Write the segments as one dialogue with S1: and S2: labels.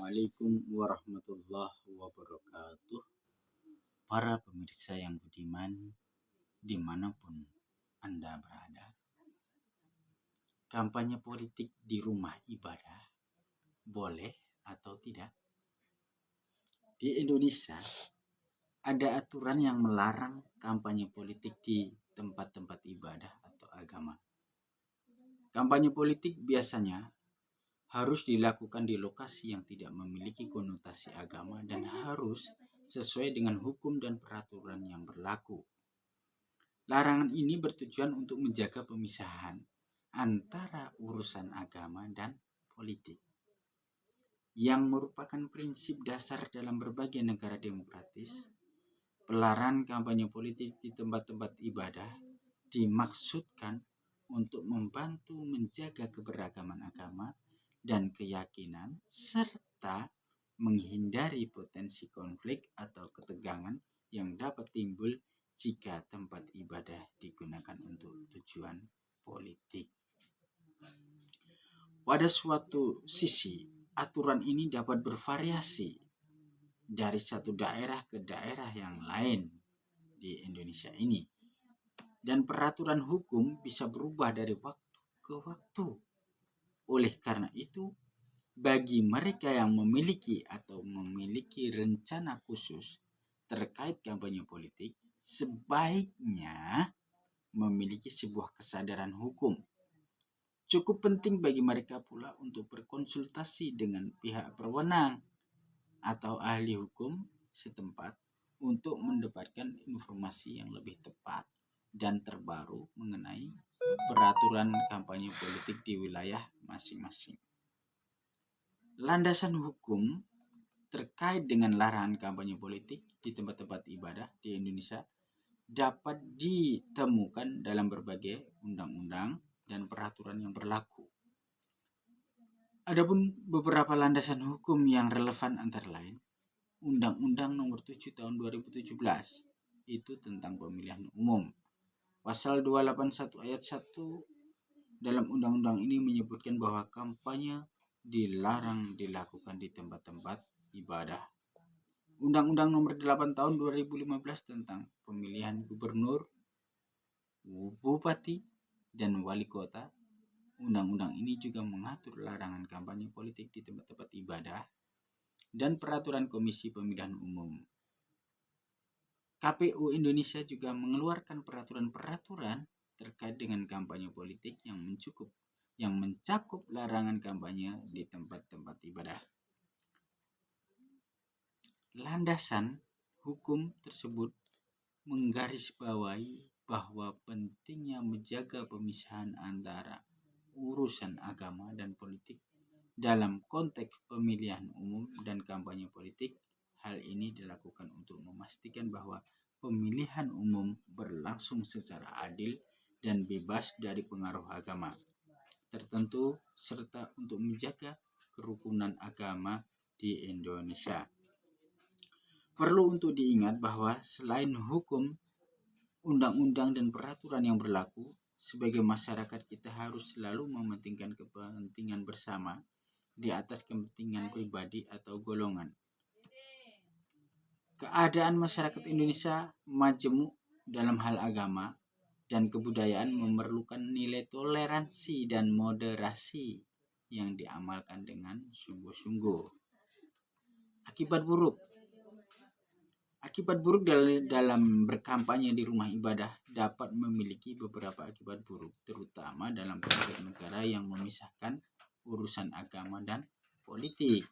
S1: Assalamualaikum warahmatullahi wabarakatuh. Para pemirsa yang budiman, dimanapun Anda berada, kampanye politik di rumah ibadah boleh atau tidak? Di Indonesia ada aturan yang melarang kampanye politik di tempat-tempat ibadah atau agama. Kampanye politik biasanya harus dilakukan di lokasi yang tidak memiliki konotasi agama dan harus sesuai dengan hukum dan peraturan yang berlaku. Larangan ini bertujuan untuk menjaga pemisahan antara urusan agama dan politik, yang merupakan prinsip dasar dalam berbagai negara demokratis. Pelarangan kampanye politik di tempat-tempat ibadah dimaksudkan untuk membantu menjaga keberagaman agama dan keyakinan serta menghindari potensi konflik atau ketegangan yang dapat timbul jika tempat ibadah digunakan untuk tujuan politik. Pada suatu sisi, aturan ini dapat bervariasi dari satu daerah ke daerah yang lain di Indonesia ini, dan peraturan hukum bisa berubah dari waktu ke waktu. Oleh karena itu, bagi mereka yang memiliki rencana khusus terkait kampanye politik, sebaiknya memiliki sebuah kesadaran hukum. Cukup penting bagi mereka pula untuk berkonsultasi dengan pihak berwenang atau ahli hukum setempat untuk mendapatkan informasi yang lebih tepat dan terbaru mengenai peraturan kampanye politik di wilayah masing-masing. Landasan hukum terkait dengan larangan kampanye politik di tempat-tempat ibadah di Indonesia dapat ditemukan dalam berbagai undang-undang dan peraturan yang berlaku. Adapun beberapa landasan hukum yang relevan antara lain Undang-Undang Nomor 7 Tahun 2017 itu tentang pemilihan umum. Pasal 281 ayat 1 dalam undang-undang ini menyebutkan bahwa kampanye dilarang dilakukan di tempat-tempat ibadah. Undang-Undang Nomor 8 Tahun 2015 tentang pemilihan gubernur, bupati, dan wali kota. Undang-undang ini juga mengatur larangan kampanye politik di tempat-tempat ibadah dan peraturan Komisi Pemilihan Umum. KPU Indonesia juga mengeluarkan peraturan-peraturan terkait dengan kampanye politik yang mencakup larangan kampanye di tempat-tempat ibadah. Landasan hukum tersebut menggarisbawahi bahwa pentingnya menjaga pemisahan antara urusan agama dan politik dalam konteks pemilihan umum dan kampanye politik. Hal ini dilakukan untuk memastikan bahwa pemilihan umum berlangsung secara adil dan bebas dari pengaruh agama tertentu serta untuk menjaga kerukunan agama di Indonesia. Perlu untuk diingat bahwa selain hukum, undang-undang dan peraturan yang berlaku, sebagai masyarakat kita harus selalu mementingkan kepentingan bersama di atas kepentingan pribadi atau golongan. Keadaan masyarakat Indonesia majemuk dalam hal agama dan kebudayaan memerlukan nilai toleransi dan moderasi yang diamalkan dengan sungguh-sungguh. Akibat buruk dalam berkampanye di rumah ibadah dapat memiliki beberapa akibat buruk, terutama dalam konteks negara yang memisahkan urusan agama dan politik.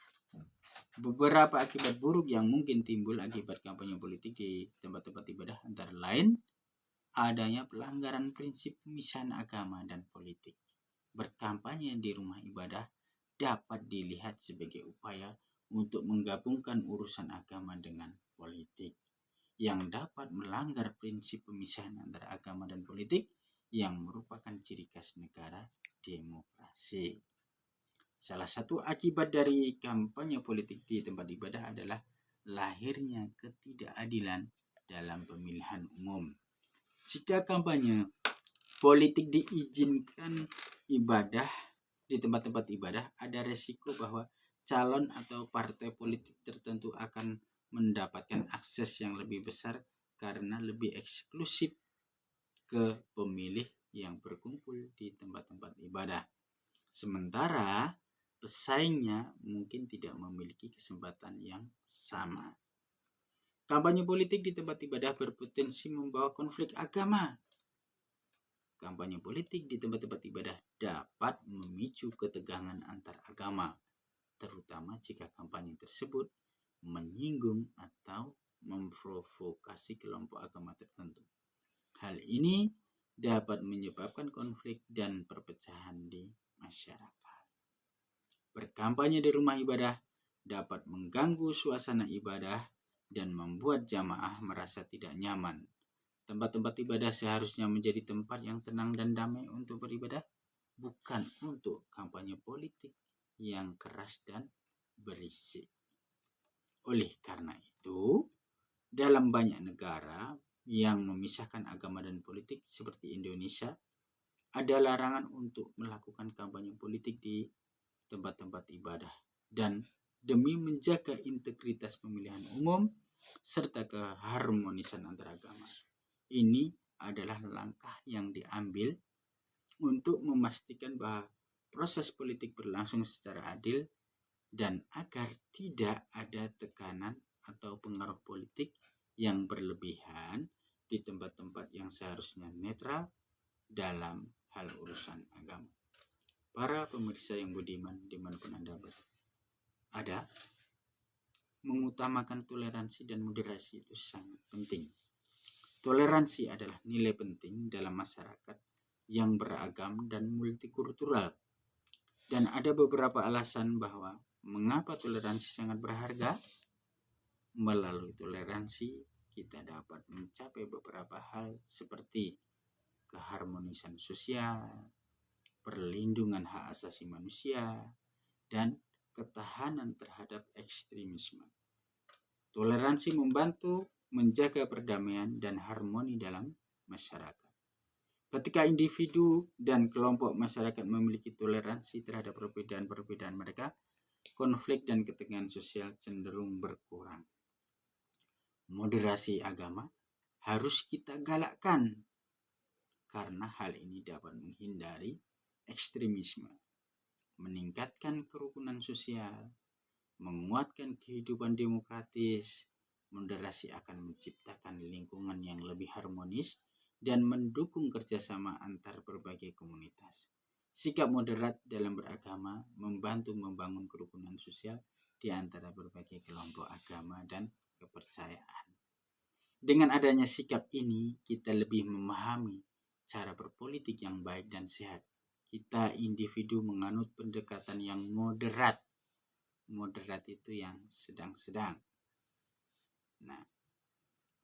S1: Beberapa akibat buruk yang mungkin timbul akibat kampanye politik di tempat-tempat ibadah antara lain adanya pelanggaran prinsip pemisahan agama dan politik. Berkampanye di rumah ibadah dapat dilihat sebagai upaya untuk menggabungkan urusan agama dengan politik yang dapat melanggar prinsip pemisahan antara agama dan politik yang merupakan ciri khas negara demokrasi. Salah satu akibat dari kampanye politik di tempat ibadah adalah lahirnya ketidakadilan dalam pemilihan umum. Jika kampanye politik diizinkan di tempat-tempat ibadah, ada resiko bahwa calon atau partai politik tertentu akan mendapatkan akses yang lebih besar karena lebih eksklusif ke pemilih yang berkumpul di tempat-tempat ibadah. Sementara pesaingnya mungkin tidak memiliki kesempatan yang sama. Kampanye politik di tempat ibadah berpotensi membawa konflik agama. Kampanye politik di tempat-tempat ibadah dapat memicu ketegangan antar agama, terutama jika kampanye tersebut menyinggung atau memprovokasi kelompok agama tertentu. Hal ini dapat menyebabkan konflik dan perpecahan di masyarakat. Berkampanye di rumah ibadah dapat mengganggu suasana ibadah dan membuat jamaah merasa tidak nyaman. Tempat-tempat ibadah seharusnya menjadi tempat yang tenang dan damai untuk beribadah, bukan untuk kampanye politik yang keras dan berisik. Oleh karena itu, dalam banyak negara yang memisahkan agama dan politik seperti Indonesia, ada larangan untuk melakukan kampanye politik di tempat-tempat ibadah. Dan demi menjaga integritas pemilihan umum serta keharmonisan antar agama, ini adalah langkah yang diambil untuk memastikan bahwa proses politik berlangsung secara adil dan agar tidak ada tekanan atau pengaruh politik yang berlebihan di tempat-tempat yang seharusnya netral dalam hal urusan agama. Para pemirsa yang budiman dimanapun Anda ada, mengutamakan toleransi dan moderasi itu sangat penting. Toleransi adalah nilai penting dalam masyarakat yang beragam dan multikultural. Dan ada beberapa alasan bahwa mengapa toleransi sangat berharga. Melalui toleransi kita dapat mencapai beberapa hal seperti keharmonisan sosial, perlindungan hak asasi manusia, dan ketahanan terhadap ekstremisme. Toleransi membantu menjaga perdamaian dan harmoni dalam masyarakat. Ketika individu dan kelompok masyarakat memiliki toleransi terhadap perbedaan-perbedaan mereka, konflik dan ketegangan sosial cenderung berkurang. Moderasi agama harus kita galakkan karena hal ini dapat menghindari ekstremisme, meningkatkan kerukunan sosial, menguatkan kehidupan demokratis. Moderasi akan menciptakan lingkungan yang lebih harmonis dan mendukung kerjasama antar berbagai komunitas. Sikap moderat dalam beragama membantu membangun kerukunan sosial di antara berbagai kelompok agama dan kepercayaan. Dengan adanya sikap ini, kita lebih memahami cara berpolitik yang baik dan sehat. Kita individu menganut pendekatan yang moderat. Moderat itu yang sedang-sedang. Nah,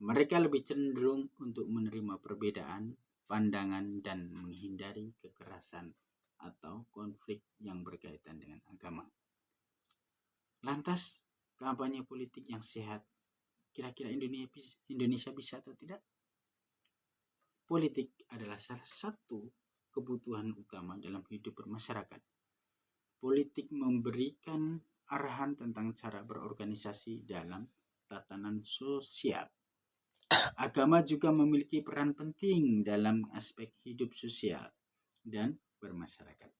S1: mereka lebih cenderung untuk menerima perbedaan pandangan dan menghindari kekerasan atau konflik yang berkaitan dengan agama. Lantas, kampanye politik yang sehat, kira-kira Indonesia bisa atau tidak? Politik adalah salah satu kebutuhan utama dalam hidup bermasyarakat. Politik memberikan arahan tentang cara berorganisasi dalam tatanan sosial. Agama juga memiliki peran penting dalam aspek hidup sosial dan bermasyarakat.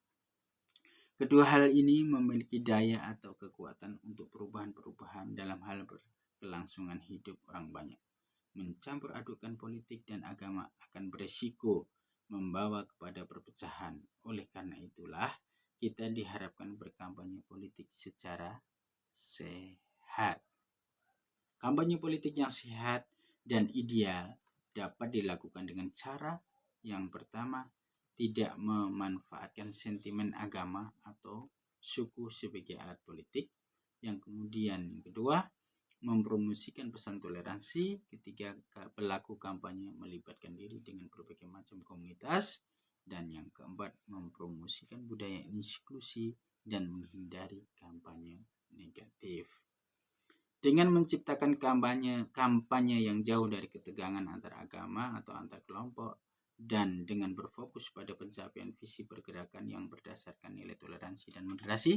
S1: Kedua hal ini memiliki daya atau kekuatan untuk perubahan-perubahan dalam hal berkelangsungan hidup orang banyak. Mencampur adukan politik dan agama akan beresiko membawa kepada perpecahan. Oleh karena itulah, kita diharapkan berkampanye politik secara sehat. Kampanye politik yang sehat dan ideal dapat dilakukan dengan cara yang pertama, tidak memanfaatkan sentimen agama atau suku sebagai alat politik. Yang kemudian yang kedua, mempromosikan pesan toleransi. Ketiga, pelaku kampanye melibatkan diri dengan berbagai macam komunitas. Dan yang keempat, mempromosikan budaya inklusi dan menghindari kampanye negatif. Dengan menciptakan kampanye yang jauh dari ketegangan antar agama atau antar kelompok, dan dengan berfokus pada pencapaian visi pergerakan yang berdasarkan nilai toleransi dan moderasi,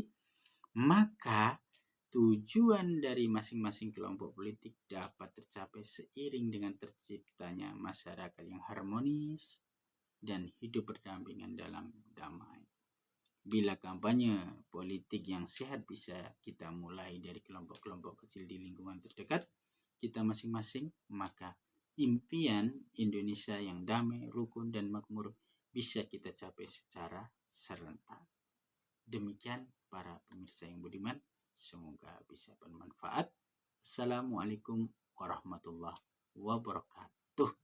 S1: maka tujuan dari masing-masing kelompok politik dapat tercapai seiring dengan terciptanya masyarakat yang harmonis dan hidup berdampingan dalam damai. Bila kampanye politik yang sehat bisa kita mulai dari kelompok-kelompok kecil di lingkungan terdekat kita masing-masing, maka impian Indonesia yang damai, rukun, dan makmur bisa kita capai secara serentak. Demikian para pemirsa yang budiman, semoga bisa bermanfaat. Assalamualaikum warahmatullahi wabarakatuh.